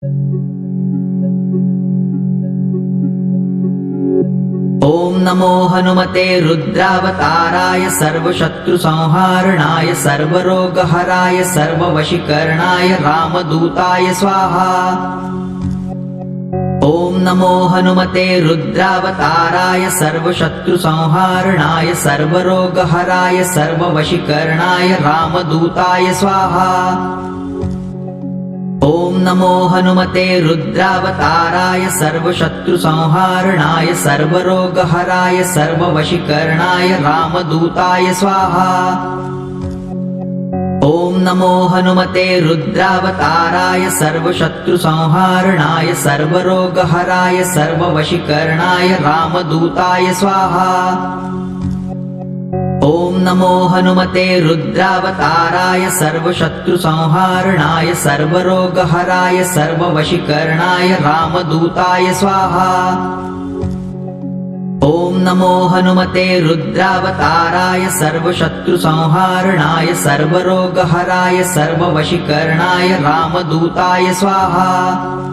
ओम नमो हनुमते रुद्रावताराय सर्वशत्रुसंहारणाय सर्वरोगहराय सर्ववशीकरणाय रामदूताय स्वाहा। ओम नमो हनुमते रुद्रावताराय सर्वशत्रुसंहारणाय सर्वरोगहराय सर्ववशीकरणाय रामदूताय स्वाहा। ओम नमो हनुमते रुद्रावताराय सर्वशत्रुसंहारणाय सर्वरोगहराय सर्ववशीकरणाय रामदूताय स्वाहा। ओम नमो हनुमते रुद्रावताराय सर्वशत्रुसंहारणाय सर्वरोगहराय सर्ववशीकरणाय रामदूताय स्वाहा। ओम नमो हनुमते रुद्रावताराय सर्वशत्रुसंहारणाय सर्वरोगहराय सर्ववशीकरणाय रामदूताय स्वाहा। ओम नमो हनुमते रुद्रावताराय सर्वशत्रुसंहारणाय सर्वरोगहराय सर्ववशीकरणाय रामदूताय स्वाहा।